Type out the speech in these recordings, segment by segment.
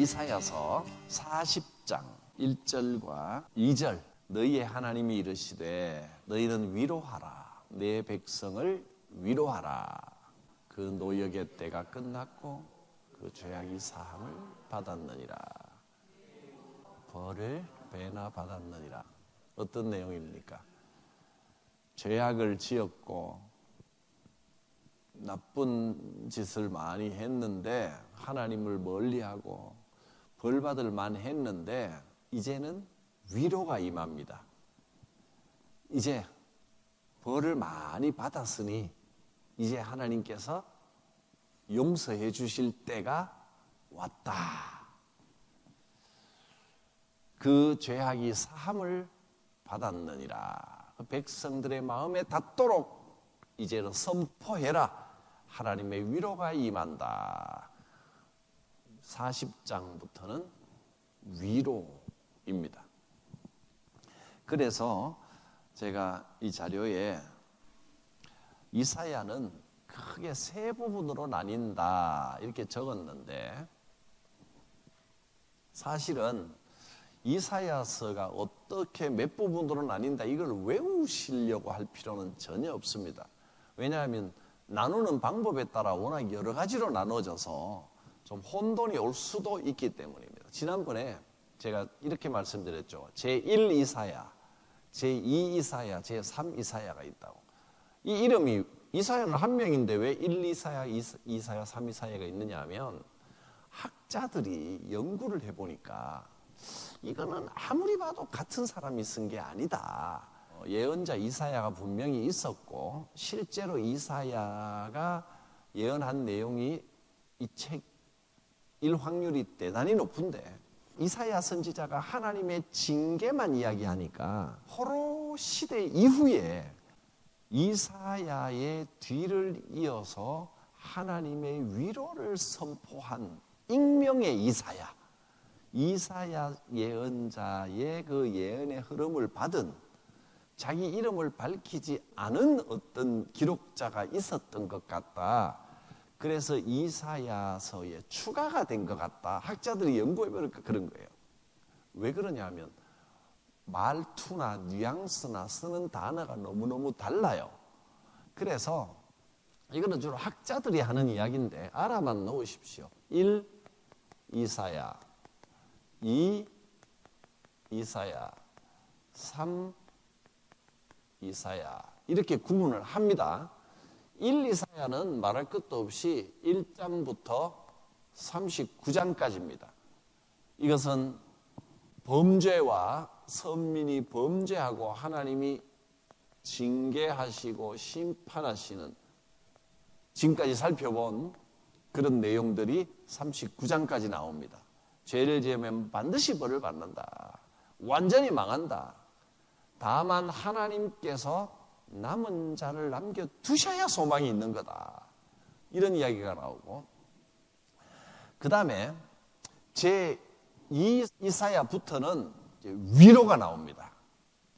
이사야서 40장 1절과 2절 너희의 하나님이 이르시되 너희는 위로하라 내 백성을 위로하라 그 노역의 때가 끝났고 그 죄악이 사함을 받았느니라 벌을 배나 받았느니라. 어떤 내용입니까? 죄악을 지었고 나쁜 짓을 많이 했는데 하나님을 멀리하고 벌받을 만 했는데 이제는 위로가 임합니다. 이제 벌을 많이 받았으니 이제 하나님께서 용서해 주실 때가 왔다. 그 죄악이 사함을 받았느니라. 백성들의 마음에 닿도록 이제는 선포해라. 하나님의 위로가 임한다. 40장부터는 위로입니다. 그래서 제가 이 자료에 이사야는 크게 세 부분으로 나뉜다 이렇게 적었는데 사실은 이사야서가 어떻게 몇 부분으로 나뉜다 이걸 외우시려고 할 필요는 전혀 없습니다. 왜냐하면 나누는 방법에 따라 워낙 여러 가지로 나눠져서 좀 혼돈이 올 수도 있기 때문입니다. 지난번에 제가 이렇게 말씀드렸죠. 제1 이사야, 제2 이사야, 제3 이사야가 있다고. 이 이름이 이사야는 한 명인데 왜 1 이사야, 2 이사야, 3 이사야가 있느냐 하면 학자들이 연구를 해보니까 이거는 아무리 봐도 같은 사람이 쓴 게 아니다. 예언자 이사야가 분명히 있었고 실제로 이사야가 예언한 내용이 이 책일 확률이 대단히 높은데 이사야 선지자가 하나님의 징계만 이야기하니까 포로 시대 이후에 이사야의 뒤를 이어서 하나님의 위로를 선포한 익명의 이사야 예언자의 그 예언의 흐름을 받은 자기 이름을 밝히지 않은 어떤 기록자가 있었던 것 같다. 그래서 이사야서에 추가가 된 것 같다. 학자들이 연구해보니까 그런 거예요. 왜 그러냐면 말투나 뉘앙스나 쓰는 단어가 너무너무 달라요. 그래서 이거는 주로 학자들이 하는 이야기인데 알아만 놓으십시오. 1. 이사야 2. 이사야 3. 이사야 이렇게 구분을 합니다. 1. 이사야는 말할 것도 없이 1장부터 39장까지입니다. 이것은 범죄와 선민이 범죄하고 하나님이 징계하시고 심판하시는 지금까지 살펴본 그런 내용들이 39장까지 나옵니다. 죄를 지으면 반드시 벌을 받는다. 완전히 망한다. 다만 하나님께서 남은 자를 남겨두셔야 소망이 있는 거다. 이런 이야기가 나오고 그 다음에 제2 이사야부터는 위로가 나옵니다.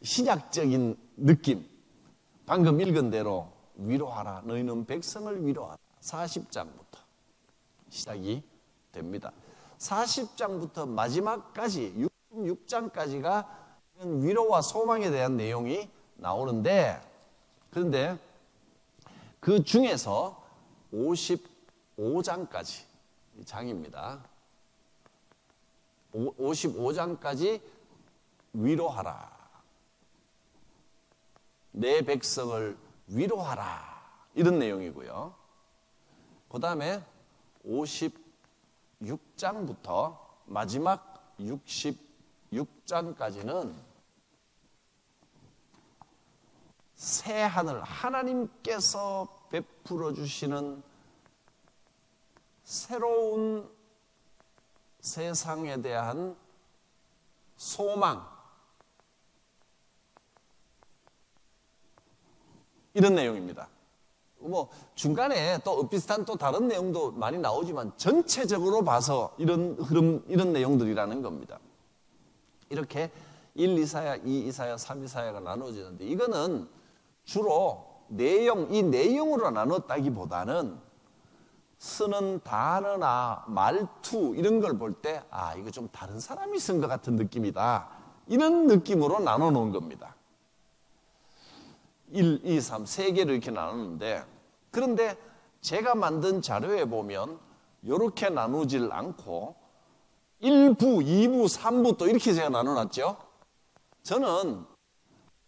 신약적인 느낌. 방금 읽은 대로 위로하라. 너희는 백성을 위로하라. 40장부터 시작이 됩니다. 40장부터 마지막까지 66장까지가 위로와 소망에 대한 내용이 나오는데 그런데 그 중에서 55장까지 장입니다. 55장까지 위로하라. 내 백성을 위로하라. 이런 내용이고요. 그 다음에 56장부터 마지막 66장까지는 새 하늘, 하나님께서 베풀어 주시는 새로운 세상에 대한 소망, 이런 내용입니다. 뭐 중간에 또 비슷한 또 다른 내용도 많이 나오지만 전체적으로 봐서 이런 흐름, 이런 내용들이라는 겁니다. 이렇게 1 이사야, 2 이사야, 3 이사야가 나눠지는데 이거는 주로 이 내용으로 나눴다기보다는 쓰는 단어나 말투 이런 걸 볼 때 이거 좀 다른 사람이 쓴 것 같은 느낌이다. 이런 느낌으로 나눠 놓은 겁니다. 1, 2, 3, 세 개를 이렇게 나누는데, 그런데 제가 만든 자료에 보면 이렇게 나누질 않고 1부, 2부, 3부 또 이렇게 제가 나눠놨죠. 저는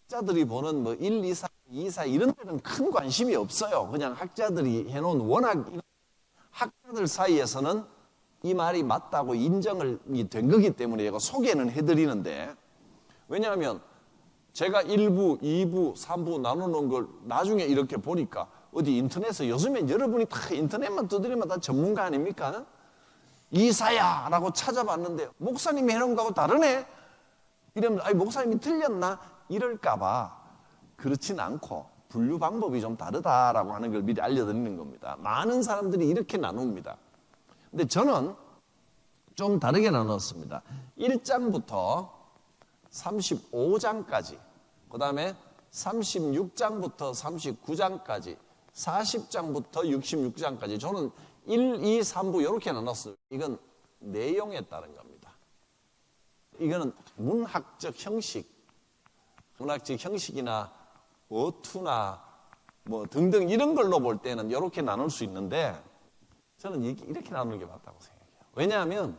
학자들이 보는 1, 2, 3, 2, 4 이런 데는 큰 관심이 없어요. 그냥 학자들이 해놓은, 워낙 학자들 사이에서는 이 말이 맞다고 인정이 된 거기 때문에 제가 소개는 해드리는데, 왜냐하면 제가 1부, 2부, 3부 나누는 걸 나중에 이렇게 보니까 어디 인터넷에 요즘엔 여러분이 다 인터넷만 두드리면 다 전문가 아닙니까? 이사야 라고 찾아봤는데 목사님이 해놓은 거하고 다르네? 이러면 목사님이 틀렸나? 이럴까봐 그렇진 않고 분류 방법이 좀 다르다라고 하는 걸 미리 알려드리는 겁니다. 많은 사람들이 이렇게 나눕니다. 근데 저는 좀 다르게 나눴습니다. 1장부터 35장까지, 그 다음에 36장부터 39장까지, 40장부터 66장까지 저는 1, 2, 3부 이렇게 나눴어요. 이건 내용에 따른 겁니다. 이거는 문학적 형식, 문학적 형식이나 어투나 등등 이런 걸로 볼 때는 이렇게 나눌 수 있는데 저는 이렇게 나누는 게 맞다고 생각해요. 왜냐하면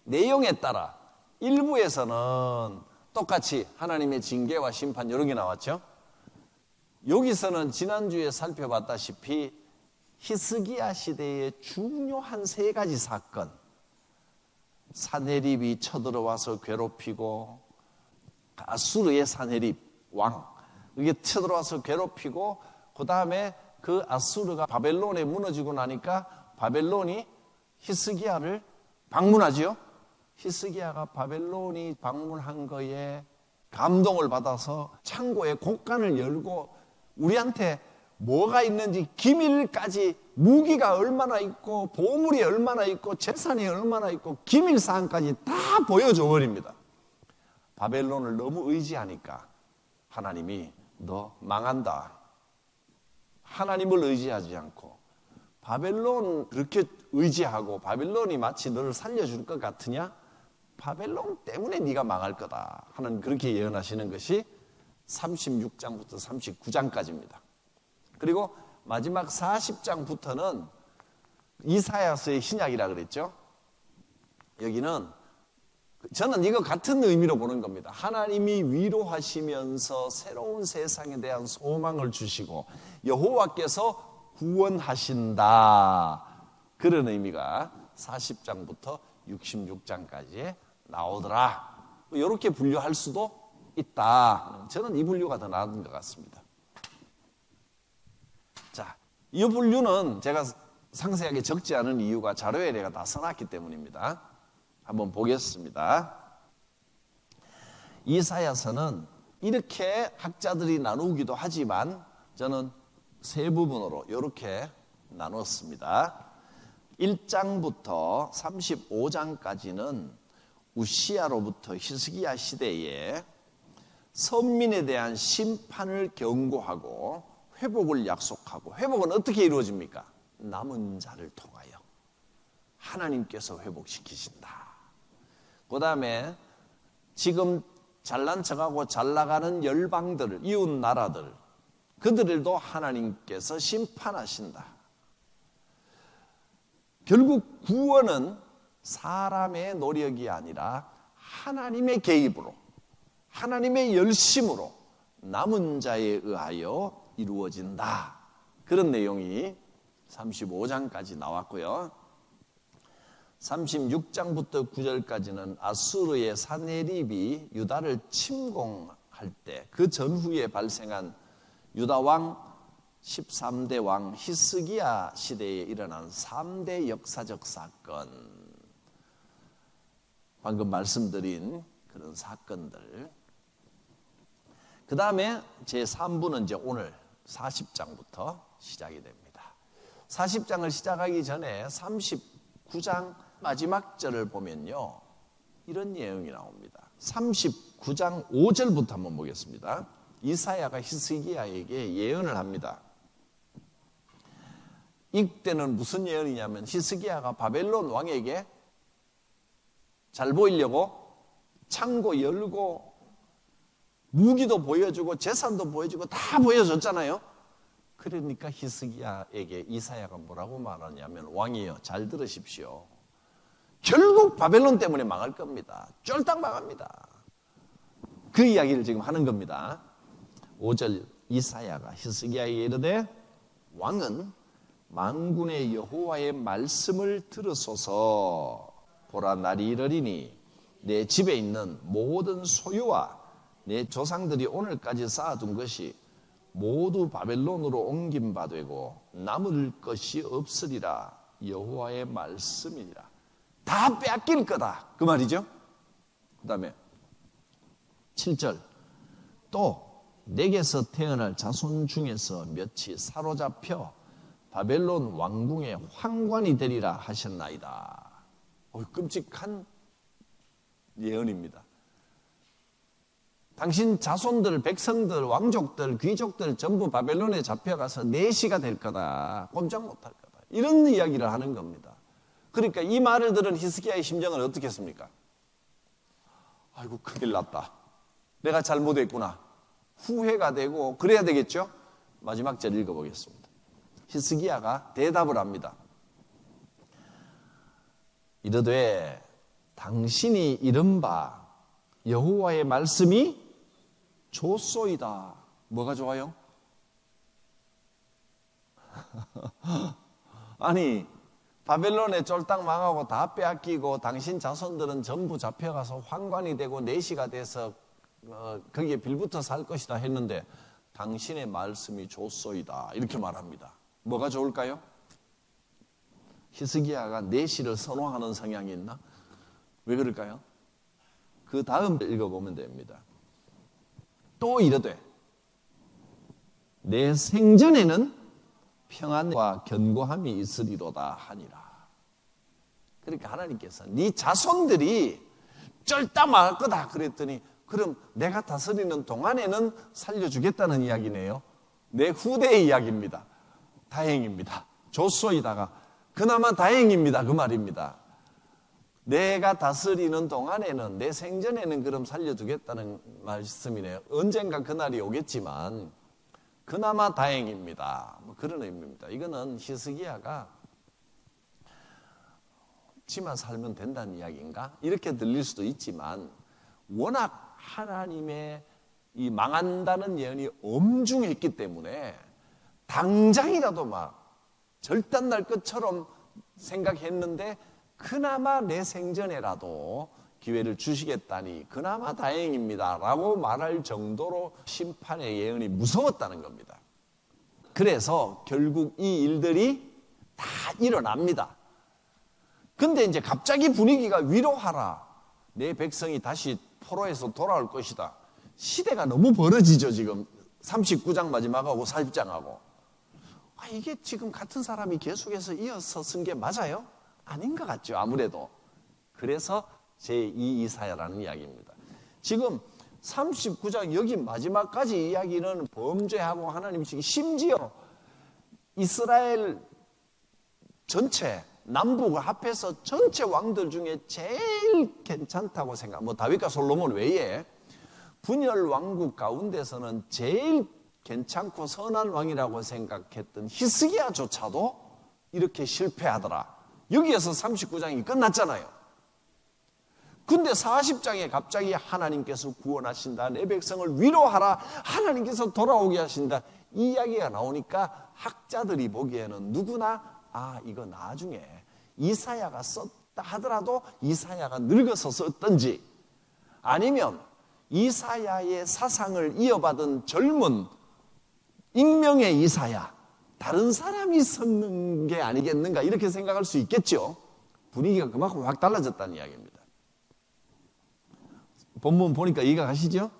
내용에 따라 1부에서는 똑같이 하나님의 징계와 심판 이런 게 나왔죠. 여기서는 지난주에 살펴봤다시피 히스기야 시대의 중요한 세 가지 사건, 사네립이 쳐들어와서 괴롭히고, 아수르의 사네립 왕, 이게 쳐들어와서 괴롭히고, 그 다음에 그 아수르가 바벨론에 무너지고 나니까 바벨론이 히스기야를 방문하지요. 히스기야가 바벨론이 방문한 거에 감동을 받아서 창고에 곡간을 열고 우리한테 뭐가 있는지 기밀까지, 무기가 얼마나 있고 보물이 얼마나 있고 재산이 얼마나 있고 기밀사항까지 다 보여줘 버립니다. 바벨론을 너무 의지하니까 하나님이 너 망한다. 하나님을 의지하지 않고 바벨론 그렇게 의지하고 바벨론이 마치 너를 살려줄 것 같으냐? 바벨론 때문에 네가 망할 거다 하는, 그렇게 예언하시는 것이 36장부터 39장까지입니다. 그리고 마지막 40장부터는 이사야서의 신약이라 그랬죠. 여기는 저는 이거 같은 의미로 보는 겁니다. 하나님이 위로하시면서 새로운 세상에 대한 소망을 주시고 여호와께서 구원하신다, 그런 의미가 40장부터 66장까지 나오더라. 이렇게 분류할 수도 있다. 저는 이 분류가 더 나은 것 같습니다. 자, 이 분류는 제가 상세하게 적지 않은 이유가 자료에 내가 다 써놨기 때문입니다. 한번 보겠습니다. 이사야서는 이렇게 학자들이 나누기도 하지만 저는 세 부분으로 이렇게 나눴습니다. 1장부터 35장까지는 우시야로부터 히스기야 시대에 선민에 대한 심판을 경고하고 회복을 약속하고, 회복은 어떻게 이루어집니까? 남은 자를 통하여 하나님께서 회복시키신다. 그 다음에 지금 잘난 척하고 잘 나가는 열방들, 이웃 나라들, 그들도 하나님께서 심판하신다. 결국 구원은 사람의 노력이 아니라 하나님의 개입으로, 하나님의 열심으로 남은 자에 의하여 이루어진다. 그런 내용이 35장까지 나왔고요. 36장부터 9절까지는 아수르의 사네립이 유다를 침공할 때 그 전후에 발생한 유다왕 13대 왕 히스기야 시대에 일어난 3대 역사적 사건, 방금 말씀드린 그런 사건들. 그 다음에 제3부는 이제 오늘 40장부터 시작이 됩니다. 40장을 시작하기 전에 39장 마지막 절을 보면요, 이런 내용이 나옵니다. 39장 5절부터 한번 보겠습니다. 이사야가 히스기야에게 예언을 합니다. 이때는 무슨 예언이냐면 히스기야가 바벨론 왕에게 잘 보이려고 창고 열고 무기도 보여주고 재산도 보여주고 다 보여줬잖아요. 그러니까 히스기야에게 이사야가 뭐라고 말하냐면 왕이여 잘 들으십시오. 결국 바벨론 때문에 망할 겁니다. 쫄딱 망합니다. 그 이야기를 지금 하는 겁니다. 5절 이사야가 히스기야에게 이르되 왕은 만군의 여호와의 말씀을 들으소서. 보라 날이 이르리니 내 집에 있는 모든 소유와 내 조상들이 오늘까지 쌓아둔 것이 모두 바벨론으로 옮긴 바 되고 남을 것이 없으리라. 여호와의 말씀이니라. 다 빼앗길 거다 그 말이죠. 그 다음에 7절 또 내게서 태어날 자손 중에서 몇이 사로잡혀 바벨론 왕궁의 환관이 되리라 하셨나이다. 끔찍한 예언입니다. 당신 자손들, 백성들, 왕족들, 귀족들 전부 바벨론에 잡혀가서 내시가 될 거다. 꼼짝 못할 거다. 이런 이야기를 하는 겁니다. 그러니까 이 말을 들은 히스기야의 심정은 어떻게 했습니까? 아이고 큰일 났다. 내가 잘못했구나. 후회가 되고 그래야 되겠죠? 마지막 절 읽어보겠습니다. 히스기야가 대답을 합니다. 이르되 당신이 이른바 여호와의 말씀이 좋소이다. 뭐가 좋아요? 아니 바벨론에 쫄딱 망하고 다 빼앗기고 당신 자손들은 전부 잡혀가서 환관이 되고 내시가 돼서 거기에 빌붙어 살 것이다 했는데 당신의 말씀이 좋소이다 이렇게 말합니다. 뭐가 좋을까요? 히스기야가 내시를 선호하는 성향이 있나? 왜 그럴까요? 그 다음 읽어보면 됩니다. 또 이르되 내 생전에는 평안과 견고함이 있으리로다 하니라. 그러니까 하나님께서 네 자손들이 쫄딱 망할 거다 그랬더니 그럼 내가 다스리는 동안에는 살려주겠다는 이야기네요. 내 후대의 이야기입니다. 다행입니다. 좋소이다가 그나마 다행입니다 그 말입니다. 내가 다스리는 동안에는 내 생전에는 그럼 살려주겠다는 말씀이네요. 언젠가 그날이 오겠지만 그나마 다행입니다. 뭐 그런 의미입니다. 이거는 히스기야가 지만 살면 된다는 이야기인가? 이렇게 들릴 수도 있지만 워낙 하나님의 이 망한다는 예언이 엄중했기 때문에 당장이라도 막 절단날 것처럼 생각했는데 그나마 내 생전에라도 기회를 주시겠다니 그나마 다행입니다 라고 말할 정도로 심판의 예언이 무서웠다는 겁니다. 그래서 결국 이 일들이 다 일어납니다. 근데 이제 갑자기 분위기가 위로하라. 내 백성이 다시 포로에서 돌아올 것이다. 시대가 너무 벌어지죠 지금. 39장 마지막하고 40장하고. 이게 지금 같은 사람이 계속해서 이어서 쓴 게 맞아요? 아닌 것 같죠 아무래도. 그래서 제2 이사야라는 이야기입니다. 지금 39장 여기 마지막까지 이야기는 범죄하고 하나님 심지어 이스라엘 전체 남북을 합해서 전체 왕들 중에 제일 괜찮다고 생각. 뭐 다윗과 솔로몬 외에 분열 왕국 가운데서는 제일 괜찮고 선한 왕이라고 생각했던 히스기야조차도 이렇게 실패하더라. 여기에서 39장이 끝났잖아요. 근데 40장에 갑자기 하나님께서 구원하신다. 내 백성을 위로하라. 하나님께서 돌아오게 하신다. 이 이야기가 나오니까 학자들이 보기에는 누구나 이거 나중에 이사야가 썼다 하더라도 이사야가 늙어서 썼던지 아니면 이사야의 사상을 이어받은 젊은 익명의 이사야 다른 사람이 썼는 게 아니겠는가 이렇게 생각할 수 있겠죠. 분위기가 그만큼 확 달라졌다는 이야기입니다. 본문 보니까 이해가 가시죠?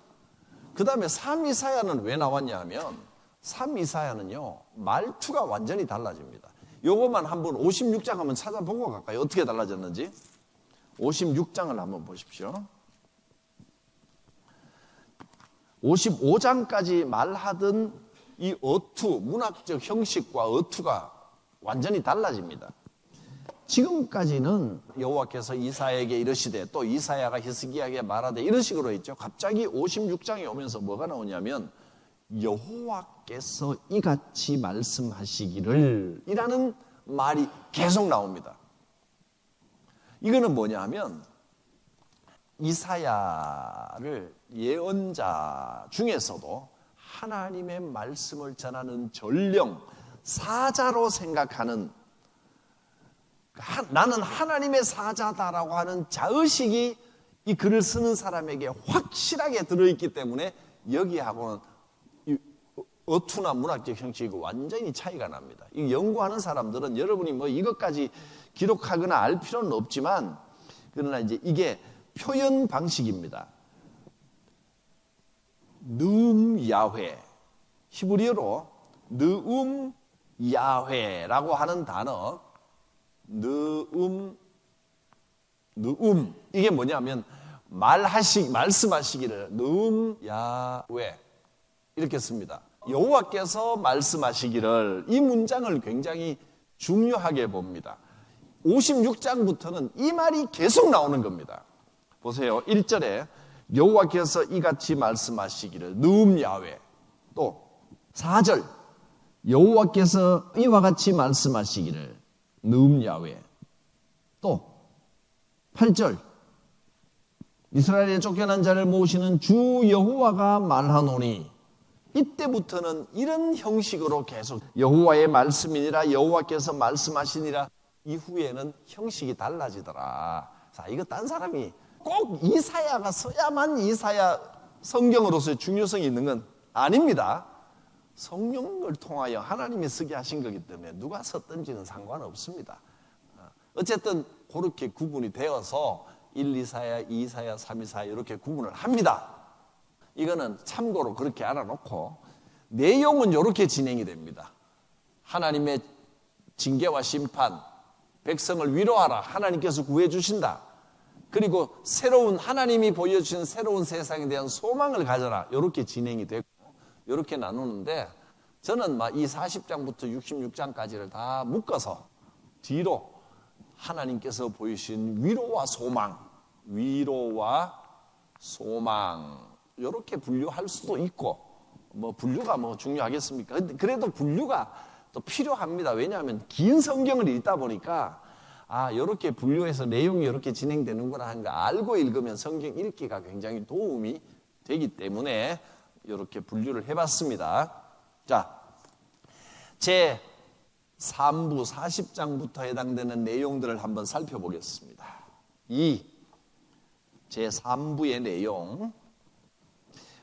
그 다음에 3이사야는 왜 나왔냐 하면 3이사야는요 말투가 완전히 달라집니다. 요것만 한번 56장 한번 찾아보고 갈까요? 어떻게 달라졌는지 56장을 한번 보십시오. 55장까지 말하던 이 어투, 문학적 형식과 어투가 완전히 달라집니다. 지금까지는 여호와께서 이사야에게 이르시되 또 이사야가 히스기야에게 말하되 이런 식으로 했죠. 갑자기 56장에 오면서 뭐가 나오냐면 여호와께서 이같이 말씀하시기를 이라는 말이 계속 나옵니다. 이거는 뭐냐 하면 이사야를 예언자 중에서도 하나님의 말씀을 전하는 전령, 사자로 생각하는, 나는 하나님의 사자다라고 하는 자의식이 이 글을 쓰는 사람에게 확실하게 들어있기 때문에 여기하고는 어투나 문학적 형식이 완전히 차이가 납니다. 이 연구하는 사람들은 여러분이 뭐 이것까지 기록하거나 알 필요는 없지만, 그러나 이제 이게 표현 방식입니다. 느음 야훼, 히브리어로 느음 야훼라고 하는 단어, 느음 이게 뭐냐면 말씀하시기를 느음 야훼 이렇게 씁니다. 여호와께서 말씀하시기를, 이 문장을 굉장히 중요하게 봅니다. 56장부터는 이 말이 계속 나오는 겁니다. 보세요. 1절에 여호와께서 이같이 말씀하시기를 느음 야훼, 또 4절 여호와께서 이와 같이 말씀하시기를 느음 야훼, 또 8절 이스라엘의 쫓겨난 자를 모으시는 주 여호와가 말하노니, 이때부터는 이런 형식으로 계속 여호와의 말씀이니라, 여호와께서 말씀하시니라, 이후에는 형식이 달라지더라. 자, 이거 딴 사람이 꼭 이사야가 써야만 이사야 성경으로서의 중요성이 있는 건 아닙니다. 성령을 통하여 하나님이 쓰게 하신 거기 때문에 누가 썼든지는 상관없습니다. 어쨌든 그렇게 구분이 되어서 1, 2사야, 2사야, 3, 2사야 이렇게 구분을 합니다. 이거는 참고로 그렇게 알아놓고 내용은 이렇게 진행이 됩니다. 하나님의 징계와 심판, 백성을 위로하라, 하나님께서 구해주신다. 그리고 새로운 하나님이 보여주신 새로운 세상에 대한 소망을 가져라, 이렇게 진행이 되고 이렇게 나누는데, 저는 막 이 40장부터 66장까지를 다 묶어서 뒤로 하나님께서 보이신 위로와 소망 이렇게 분류할 수도 있고, 뭐 분류가 뭐 중요하겠습니까? 근데 그래도 분류가 또 필요합니다. 왜냐하면 긴 성경을 읽다 보니까 이렇게 분류해서 내용이 이렇게 진행되는구나 하는 거 알고 읽으면 성경 읽기가 굉장히 도움이 되기 때문에 이렇게 분류를 해봤습니다. 자, 제 3부 40장부터 해당되는 내용들을 한번 살펴보겠습니다. 제 3부의 내용,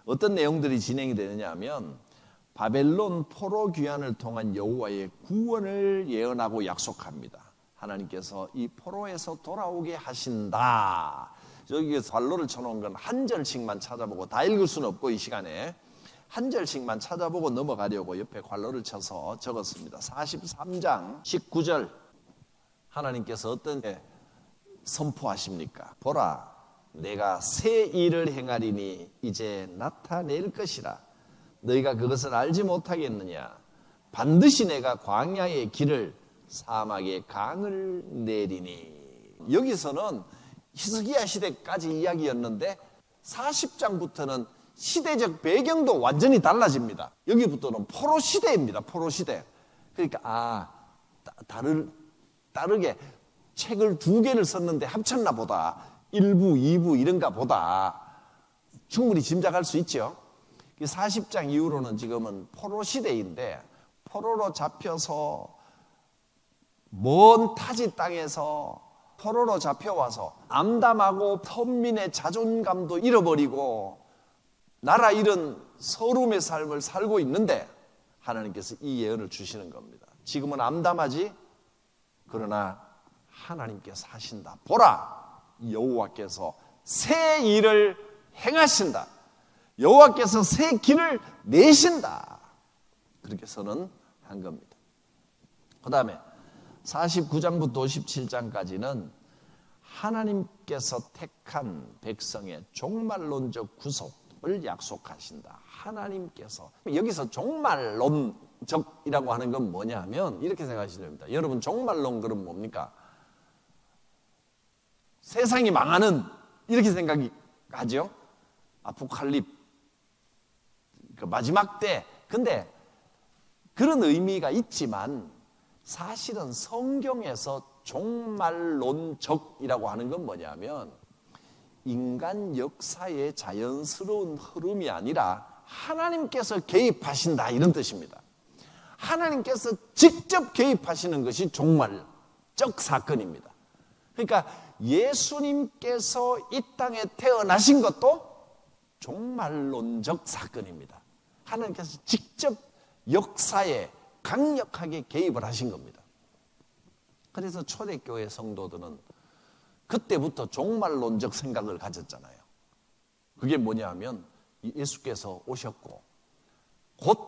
어떤 내용들이 진행이 되느냐 하면 바벨론 포로 귀환을 통한 여호와의 구원을 예언하고 약속합니다. 하나님께서 이 포로에서 돌아오게 하신다. 여기 관로를 쳐놓은 건 한 절씩만 찾아보고, 다 읽을 수는 없고 이 시간에 한 절씩만 찾아보고 넘어가려고 옆에 관로를 쳐서 적었습니다. 43장 19절 하나님께서 어떤 선포하십니까? 보라, 내가 새 일을 행하리니 이제 나타낼 것이라. 너희가 그것을 알지 못하겠느냐? 반드시 내가 광야의 길을 사막의 강을 내리니. 여기서는 히스기야 시대까지 이야기였는데 40장부터는 시대적 배경도 완전히 달라집니다. 여기부터는 포로 시대입니다. 포로 시대. 그러니까 다르게 책을 2개를 썼는데 합쳤나 보다, 1부, 2부 이런가 보다 충분히 짐작할 수 있죠. 40장 이후로는 지금은 포로 시대인데, 포로로 잡혀서 먼 타지 땅에서 포로로 잡혀와서 암담하고 선민의 자존감도 잃어버리고 나라 잃은 서름의 삶을 살고 있는데 하나님께서 이 예언을 주시는 겁니다. 지금은 암담하지? 그러나 하나님께서 하신다. 보라, 여호와께서 새 일을 행하신다. 여호와께서 새 길을 내신다. 그렇게 선언한 겁니다. 그 다음에 49장부터 57장까지는 하나님께서 택한 백성의 종말론적 구속을 약속하신다. 하나님께서, 여기서 종말론은 종말론적이라고 하는 건 뭐냐면 이렇게 생각하시면 됩니다. 여러분, 종말론 그럼 뭡니까? 세상이 망하는, 이렇게 생각하죠. 아포칼립, 그 마지막 때. 근데 그런 의미가 있지만 사실은 성경에서 종말론적이라고 하는 건 뭐냐면 인간 역사의 자연스러운 흐름이 아니라 하나님께서 개입하신다, 이런 뜻입니다. 하나님께서 직접 개입하시는 것이 종말적 사건입니다. 그러니까 예수님께서 이 땅에 태어나신 것도 종말론적 사건입니다. 하나님께서 직접 역사에 강력하게 개입을 하신 겁니다. 그래서 초대교회 성도들은 그때부터 종말론적 생각을 가졌잖아요. 그게 뭐냐면 예수께서 오셨고 곧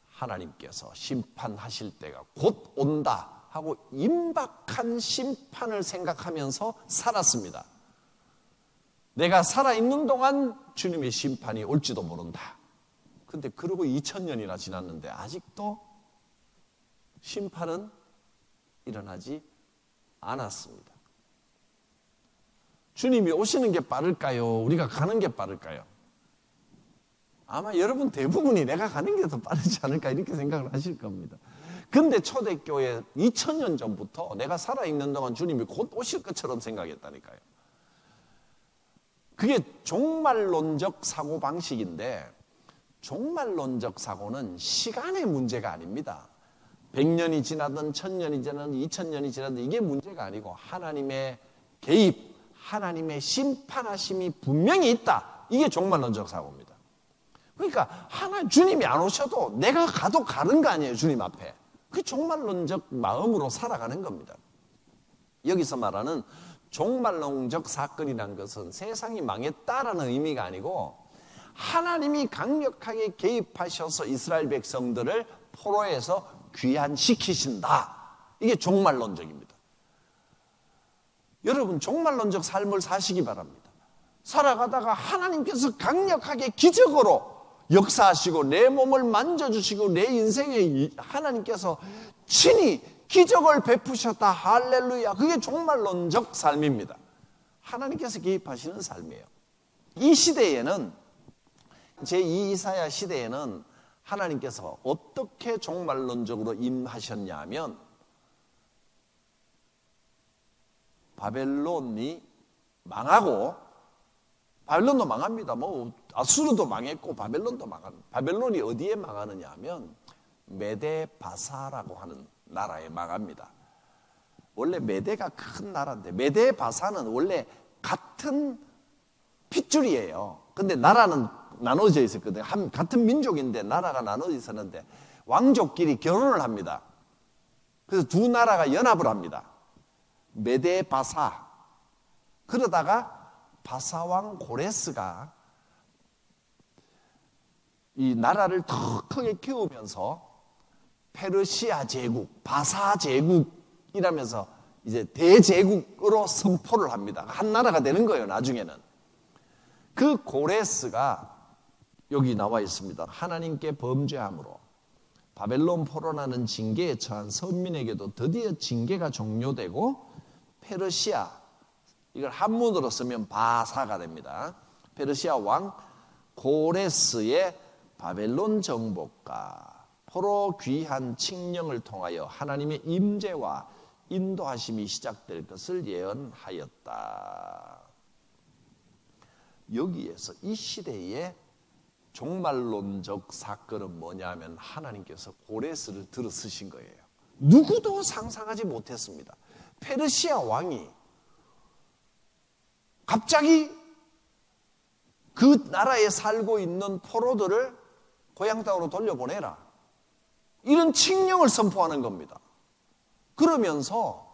하나님께서 심판하실 때가 곧 온다 하고 임박한 심판을 생각하면서 살았습니다. 내가 살아있는 동안 주님의 심판이 올지도 모른다. 근데 그러고 2000년이나 지났는데 아직도 심판은 일어나지 않았습니다. 주님이 오시는 게 빠를까요? 우리가 가는 게 빠를까요? 아마 여러분 대부분이 내가 가는 게 더 빠르지 않을까 이렇게 생각을 하실 겁니다. 근데 초대교회 2000년 전부터 내가 살아있는 동안 주님이 곧 오실 것처럼 생각했다니까요. 그게 종말론적 사고방식인데 종말론적 사고는 시간의 문제가 아닙니다. 100년이 지나든 1000년이 지나든 2000년이 지나든 이게 문제가 아니고 하나님의 개입, 하나님의 심판하심이 분명히 있다. 이게 종말론적 사고입니다. 그러니까 주님이 안 오셔도 내가 가도 가는 거 아니에요, 주님 앞에. 그게 종말론적 마음으로 살아가는 겁니다. 여기서 말하는 종말론적 사건이라는 것은 세상이 망했다라는 의미가 아니고 하나님이 강력하게 개입하셔서 이스라엘 백성들을 포로에서 귀환시키신다. 이게 종말론적입니다. 여러분, 종말론적 삶을 사시기 바랍니다. 살아가다가 하나님께서 강력하게 기적으로 역사하시고 내 몸을 만져주시고 내 인생에 하나님께서 친히 기적을 베푸셨다. 할렐루야. 그게 종말론적 삶입니다. 하나님께서 개입하시는 삶이에요. 이 시대에는 제2 이사야 시대에는 하나님께서 어떻게 종말론적으로 임하셨냐면 바벨론이 망하고 바벨론도 망합니다. 아수르도 망했고 바벨론도 망합니다. 바벨론이 어디에 망하느냐 하면 메데바사라고 하는 나라에 망합니다. 원래 메데가 큰 나라인데 메데바사는 원래 같은 핏줄이에요. 근데 나라는 나눠져 있었거든요. 같은 민족인데 나라가 나눠져 있었는데 왕족끼리 결혼을 합니다. 그래서 두 나라가 연합을 합니다. 메데바사. 그러다가 바사왕 고레스가 이 나라를 더 크게 키우면서 페르시아 제국, 바사 제국이라면서 이제 대제국으로 선포를 합니다. 한 나라가 되는 거예요, 나중에는. 그 고레스가 여기 나와 있습니다. 하나님께 범죄함으로 바벨론 포로라는 징계에 처한 선민에게도 드디어 징계가 종료되고 페르시아, 이걸 한문으로 쓰면 바사가 됩니다. 페르시아 왕 고레스의 바벨론 정복과 포로 귀한 칙령을 통하여 하나님의 임재와 인도하심이 시작될 것을 예언하였다. 여기에서 이 시대의 종말론적 사건은 뭐냐면 하나님께서 고레스를 들어 쓰신 거예요. 누구도 상상하지 못했습니다. 페르시아 왕이 갑자기 그 나라에 살고 있는 포로들을 고향 땅으로 돌려보내라. 이런 칙령을 선포하는 겁니다. 그러면서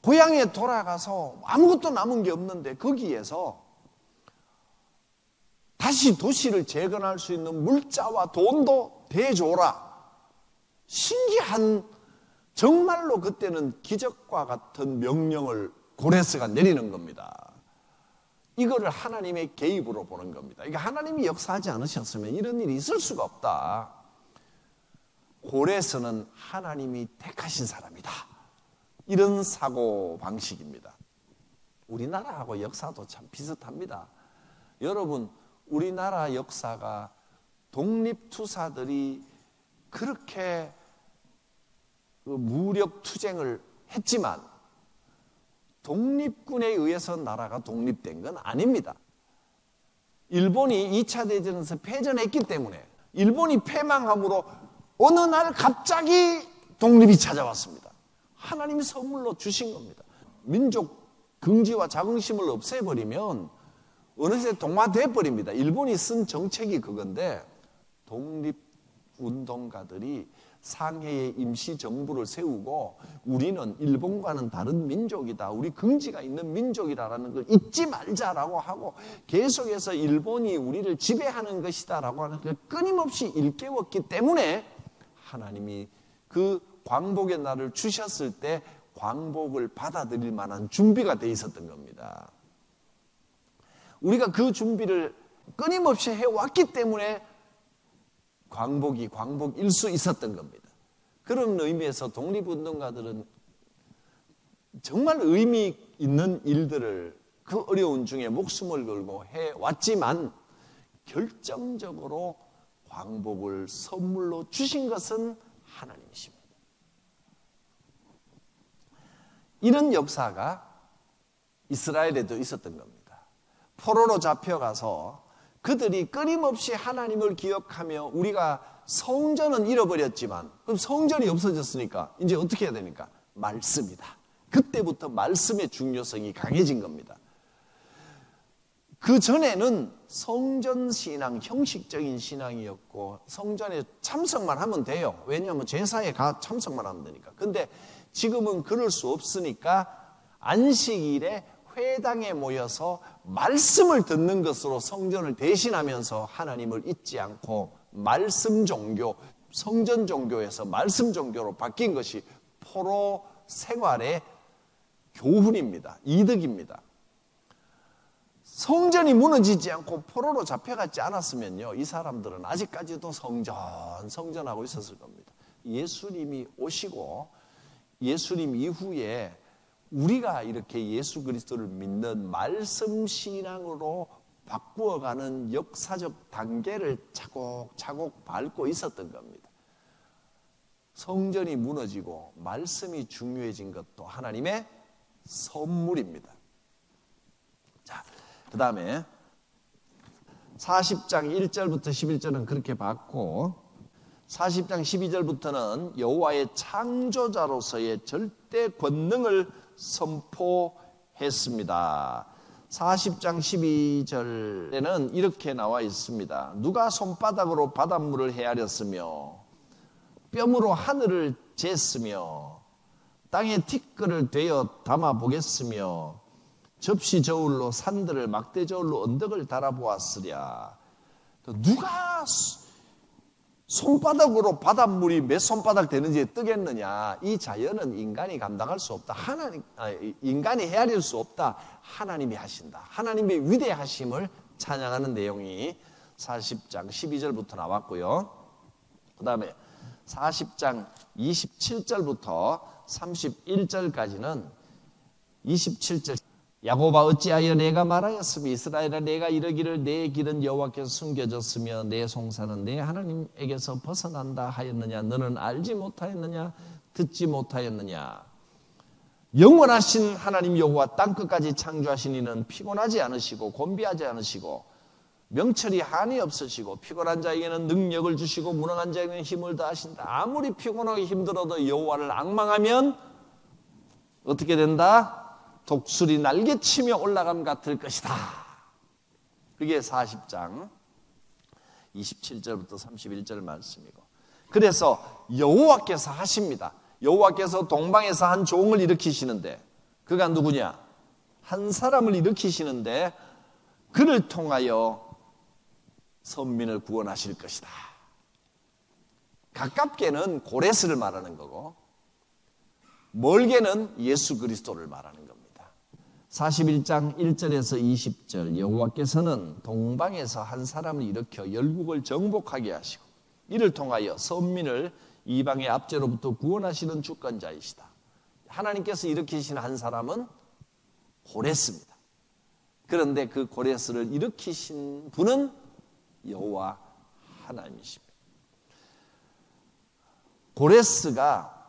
고향에 돌아가서 아무것도 남은 게 없는데 거기에서 다시 도시를 재건할 수 있는 물자와 돈도 대줘라. 신기한, 정말로 그때는 기적과 같은 명령을 고레스가 내리는 겁니다. 이거를 하나님의 개입으로 보는 겁니다. 이게 하나님이 역사하지 않으셨으면 이런 일이 있을 수가 없다. 고레스는 하나님이 택하신 사람이다. 이런 사고 방식입니다. 우리나라하고 역사도 참 비슷합니다. 여러분, 우리나라 역사가 독립투사들이 그렇게 무력 투쟁을 했지만 독립군에 의해서 나라가 독립된 건 아닙니다. 일본이 2차 대전에서 패전했기 때문에 일본이 패망함으로 어느 날 갑자기 독립이 찾아왔습니다. 하나님이 선물로 주신 겁니다. 민족 긍지와 자긍심을 없애버리면 어느새 동화돼 버립니다. 일본이 쓴 정책이 그건데 독립운동가들이 상해에 임시정부를 세우고 우리는 일본과는 다른 민족이다. 우리 긍지가 있는 민족이라는 걸 잊지 말자라고 하고 계속해서 일본이 우리를 지배하는 것이다라고 하는 걸 끊임없이 일깨웠기 때문에 하나님이 그 광복의 날을 주셨을 때 광복을 받아들일 만한 준비가 돼 있었던 겁니다. 우리가 그 준비를 끊임없이 해왔기 때문에 광복일 수 있었던 겁니다. 그런 의미에서 독립운동가들은 정말 의미 있는 일들을 그 어려운 중에 목숨을 걸고 해왔지만 결정적으로 광복을 선물로 주신 것은 하나님이십니다. 이런 역사가 이스라엘에도 있었던 겁니다. 포로로 잡혀가서 그들이 끊임없이 하나님을 기억하며 우리가 성전은 잃어버렸지만 그럼 성전이 없어졌으니까 이제 어떻게 해야 되니까? 말씀이다. 그때부터 말씀의 중요성이 강해진 겁니다. 그 전에는 성전 신앙, 형식적인 신앙이었고 성전에 참석만 하면 돼요. 왜냐하면 제사에 참석만 하면 되니까. 근데 지금은 그럴 수 없으니까 안식일에 회당에 모여서 말씀을 듣는 것으로 성전을 대신하면서 하나님을 잊지 않고 말씀 종교, 성전 종교에서 말씀 종교로 바뀐 것이 포로 생활의 교훈입니다. 이득입니다. 성전이 무너지지 않고 포로로 잡혀갔지 않았으면요, 이 사람들은 아직까지도 성전하고 있었을 겁니다. 예수님이 오시고 예수님 이후에 우리가 이렇게 예수 그리스도를 믿는 말씀 신앙으로 바꾸어가는 역사적 단계를 차곡차곡 밟고 있었던 겁니다. 성전이 무너지고 말씀이 중요해진 것도 하나님의 선물입니다. 자, 그 다음에 40장 1절부터 11절은 그렇게 봤고 40장 12절부터는 여호와의 창조자로서의 절대 권능을 선포했습니다. 40장 12절에는 이렇게 나와 있습니다. 누가 손바닥으로 바닷물을 헤아렸으며 뼘으로 하늘을 쟀으며 땅에 티끌을 되어 담아 보겠으며 접시 저울로 산들을 막대 저울로 언덕을 달아보았으랴. 누가 손바닥으로 바닷물이 몇 손바닥 되는지 뜨겠느냐. 이 자연은 인간이 감당할 수 없다. 인간이 헤아릴 수 없다. 하나님이 하신다. 하나님의 위대하심을 찬양하는 내용이 40장 12절부터 나왔고요. 그 다음에 40장 27절부터 31절까지는 27절 야곱아 어찌하여 내가 말하였으며 이스라엘아 내가 이르기를 내 길은 여호와께서 숨겨졌으며 내 송사는 내 하나님에게서 벗어난다 하였느냐. 너는 알지 못하였느냐 듣지 못하였느냐. 영원하신 하나님 여호와 땅끝까지 창조하신 이는 피곤하지 않으시고 곤비하지 않으시고 명철이 한이 없으시고 피곤한 자에게는 능력을 주시고 무능한 자에게는 힘을 더하신다. 아무리 피곤하고 힘들어도 여호와를 앙망하면 어떻게 된다? 독수리 날개치며 올라감 같을 것이다. 그게 40장 27절부터 31절 말씀이고, 그래서 여호와께서 하십니다. 여호와께서 동방에서 한 종을 일으키시는데 그가 누구냐? 한 사람을 일으키시는데 그를 통하여 선민을 구원하실 것이다. 가깝게는 고레스를 말하는 거고 멀게는 예수 그리스도를 말하는 겁니다. 41장 1절에서 20절 여호와께서는 동방에서 한 사람을 일으켜 열국을 정복하게 하시고 이를 통하여 선민을 이방의 압제로부터 구원하시는 주권자이시다. 하나님께서 일으키신 한 사람은 고레스입니다. 그런데 그 고레스를 일으키신 분은 여호와 하나님이십니다. 고레스가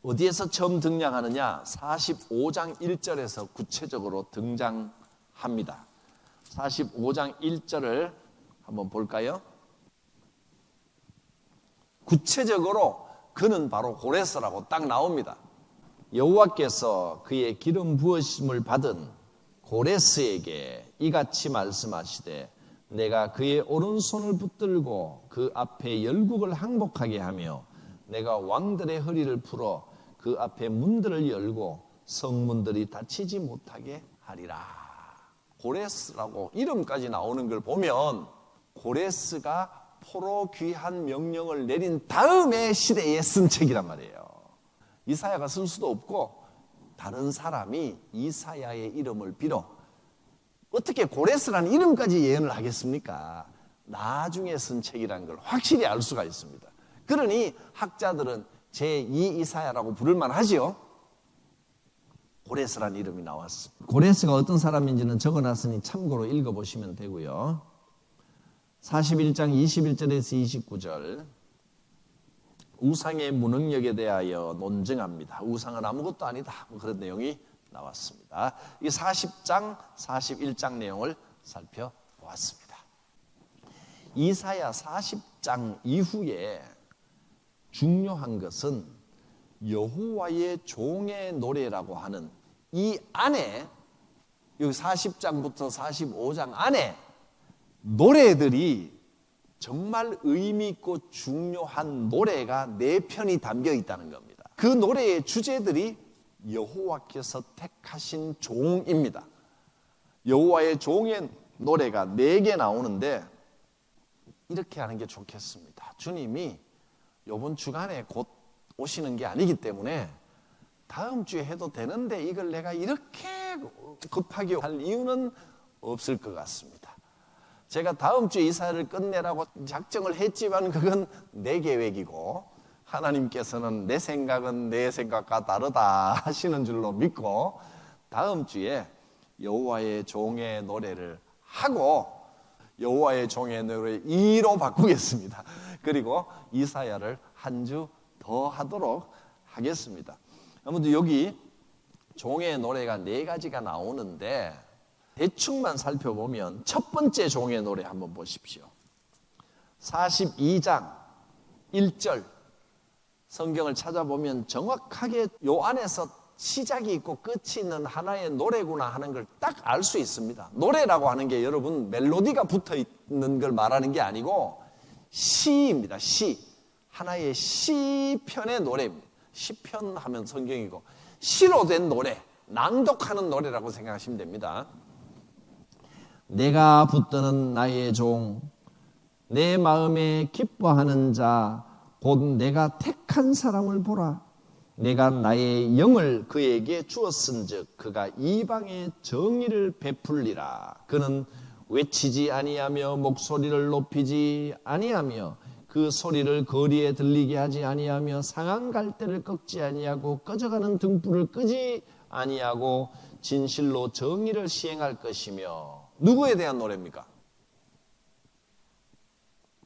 어디에서 처음 등장하느냐? 45장 1절에서 구체적으로 등장합니다. 45장 1절을 한번 볼까요? 구체적으로 그는 바로 고레스라고 딱 나옵니다. 여호와께서 그의 기름 부으심을 받은 고레스에게 이같이 말씀하시되 내가 그의 오른손을 붙들고 그 앞에 열국을 항복하게 하며 내가 왕들의 허리를 풀어 그 앞에 문들을 열고 성문들이 닫히지 못하게 하리라. 고레스라고 이름까지 나오는 걸 보면 고레스가 포로 귀환 명령을 내린 다음의 시대에 쓴 책이란 말이에요. 이사야가 쓸 수도 없고 다른 사람이 이사야의 이름을 빌어 어떻게 고레스라는 이름까지 예언을 하겠습니까? 나중에 쓴 책이라는 걸 확실히 알 수가 있습니다. 그러니 학자들은 제2 이사야라고 부를만 하지요. 고레스라는 이름이 나왔습니다. 고레스가 어떤 사람인지는 적어놨으니 참고로 읽어보시면 되고요. 41장 21절에서 29절 우상의 무능력에 대하여 논증합니다. 우상은 아무것도 아니다. 그런 내용이 나왔습니다. 이 40장, 41장 내용을 살펴보았습니다. 이사야 40장 이후에 중요한 것은 여호와의 종의 노래라고 하는 이 안에 여기 40장부터 45장 안에 노래들이 정말 의미 있고 중요한 노래가 4편이 담겨 있다는 겁니다. 그 노래의 주제들이 여호와께서 택하신 종입니다. 여호와의 종의 노래가 4개 나오는데 이렇게 하는 게 좋겠습니다. 주님이 이번 주간에 곧 오시는 게 아니기 때문에 다음 주에 해도 되는데 이걸 내가 이렇게 급하게 할 이유는 없을 것 같습니다. 제가 다음 주에 이사야를 끝내라고 작정을 했지만 그건 내 계획이고 하나님께서는 내 생각은 내 생각과 다르다 하시는 줄로 믿고 다음 주에 여호와의 종의 노래를 하고 여호와의 종의 노래 2로 바꾸겠습니다. 그리고 이사야를 한 주 더 하도록 하겠습니다. 아무튼 여기 종의 노래가 4가지가 나오는데 대충만 살펴보면 첫 번째 종의 노래 한번 보십시오. 42장 1절 성경을 찾아보면 정확하게 요 안에서 시작이 있고 끝이 있는 하나의 노래구나 하는 걸 딱 알 수 있습니다. 노래라고 하는 게 여러분 멜로디가 붙어 있는 걸 말하는 게 아니고 시입니다. 시. 하나의 시편의 노래입니다. 시편 하면 성경이고 시로 된 노래, 낭독하는 노래라고 생각하시면 됩니다. 내가 붙드는 나의 종, 내 마음에 기뻐하는 자, 곧 내가 택한 사람을 보라. 내가 나의 영을 그에게 주었은즉 그가 이방의 정의를 베풀리라. 그는 외치지 아니하며 목소리를 높이지 아니하며 그 소리를 거리에 들리게 하지 아니하며 상한 갈대를 꺾지 아니하고 꺼져가는 등불을 끄지 아니하고 진실로 정의를 시행할 것이며. 누구에 대한 노래입니까?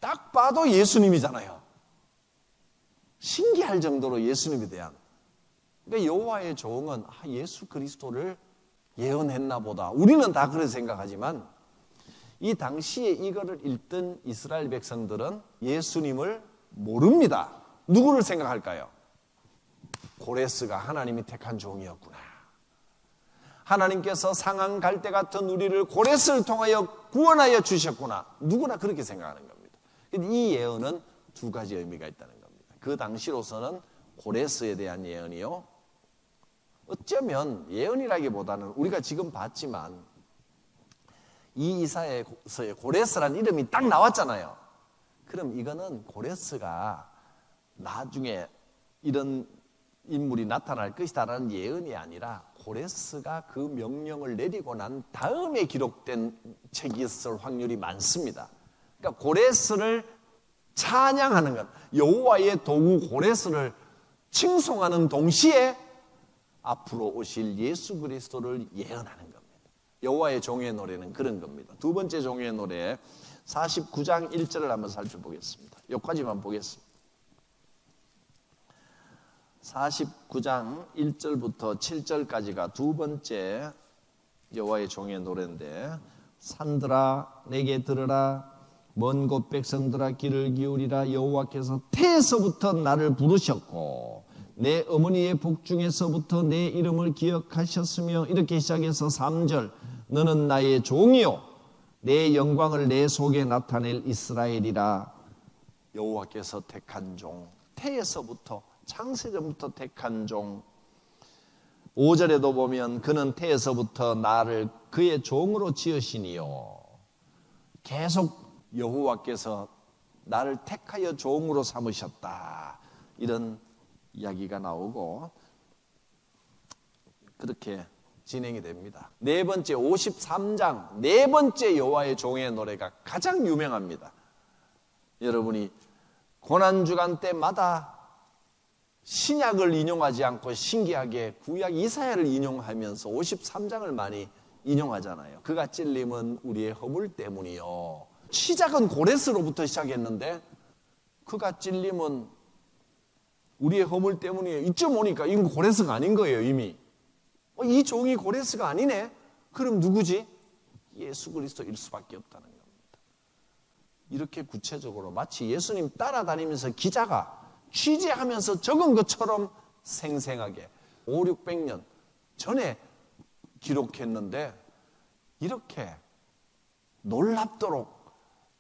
딱 봐도 예수님이잖아요. 신기할 정도로 예수님에 대한. 그러니까 여호와의 종은 예수 그리스도를 예언했나 보다. 우리는 다 그렇게 생각하지만 이 당시에 이거를 읽던 이스라엘 백성들은 예수님을 모릅니다. 누구를 생각할까요? 고레스가 하나님이 택한 종이었구나. 하나님께서 상한 갈대 같은 우리를 고레스를 통하여 구원하여 주셨구나. 누구나 그렇게 생각하는 겁니다. 이 예언은 2가지 의미가 있다는 겁니다. 그 당시로서는 고레스에 대한 예언이요. 어쩌면 예언이라기보다는 우리가 지금 봤지만 이 이사야에서의 고레스라는 이름이 딱 나왔잖아요. 그럼 이거는 고레스가 나중에 이런 인물이 나타날 것이다라는 예언이 아니라 고레스가 그 명령을 내리고 난 다음에 기록된 책이 있을 확률이 많습니다. 그러니까 고레스를 찬양하는 것, 여호와의 도구 고레스를 칭송하는 동시에 앞으로 오실 예수 그리스도를 예언하는 겁니다. 여호와의 종의 노래는 그런 겁니다. 두 번째 종의 노래 49장 1절을 한번 살펴보겠습니다. 여기까지만 보겠습니다. 49장 1절부터 7절까지가 두 번째 여호와의 종의 노래인데, 산들아 내게 들으라, 먼 곳 백성들아 귀를 기울이라. 여호와께서 태에서부터 나를 부르셨고 내 어머니의 복중에서부터 내 이름을 기억하셨으며, 이렇게 시작해서 3절, 너는 나의 종이요 내 영광을 내 속에 나타낼 이스라엘이라. 여호와께서 택한 종, 태에서부터, 창세전부터 택한 종. 5절에도 보면 그는 태에서부터 나를 그의 종으로 지으시니요. 계속 여호와께서 나를 택하여 종으로 삼으셨다, 이런 이야기가 나오고 그렇게 진행이 됩니다. 네 번째 53장 네 번째 여호와의 종의 노래가 가장 유명합니다. 여러분이 고난주간 때마다 신약을 인용하지 않고 신기하게 구약 이사야를 인용하면서 53장을 많이 인용하잖아요. 그가 찔림은 우리의 허물 때문이요. 시작은 고레스로부터 시작했는데 그가 찔림은 우리의 허물 때문이에요. 이쯤 오니까 이건 고레스가 아닌 거예요. 이미 이 종이 고레스가 아니네. 그럼 누구지? 예수 그리스도일 수밖에 없다는 겁니다. 이렇게 구체적으로 마치 예수님 따라다니면서 기자가 취재하면서 적은 것처럼 생생하게 500~600년 전에 기록했는데 이렇게 놀랍도록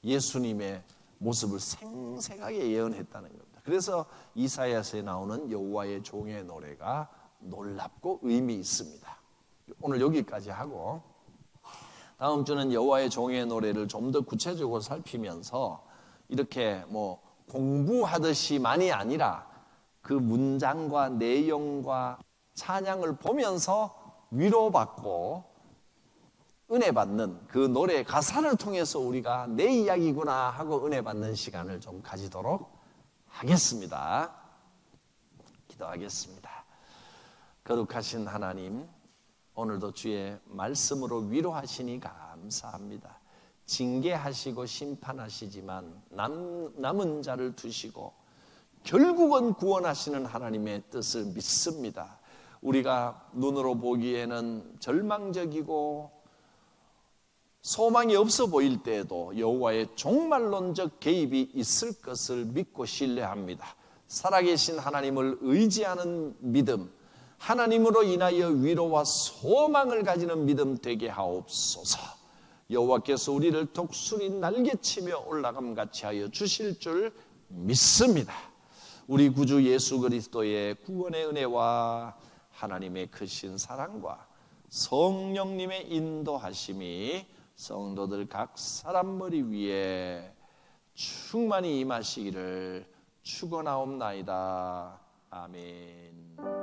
예수님의 모습을 생생하게 예언했다는 겁니다. 그래서 이사야서에 나오는 여호와의 종의 노래가 놀랍고 의미 있습니다. 오늘 여기까지 하고 다음 주는 여호와의 종의 노래를 좀 더 구체적으로 살피면서 이렇게 공부하듯이만이 아니라 그 문장과 내용과 찬양을 보면서 위로받고 은혜 받는 그 노래 가사를 통해서 우리가 내 이야기구나 하고 은혜 받는 시간을 좀 가지도록 하겠습니다. 기도하겠습니다. 거룩하신 하나님, 오늘도 주의 말씀으로 위로하시니 감사합니다. 징계하시고 심판하시지만 남은 자를 두시고 결국은 구원하시는 하나님의 뜻을 믿습니다. 우리가 눈으로 보기에는 절망적이고 소망이 없어 보일 때에도 여호와의 종말론적 개입이 있을 것을 믿고 신뢰합니다. 살아계신 하나님을 의지하는 믿음, 하나님으로 인하여 위로와 소망을 가지는 믿음 되게 하옵소서. 여호와께서 우리를 독수리 날개치며 올라감같이 하여 주실 줄 믿습니다. 우리 구주 예수 그리스도의 구원의 은혜와 하나님의 크신 사랑과 성령님의 인도하심이 성도들 각 사람 머리 위에 충만히 임하시기를 축원하옵나이다. 아멘.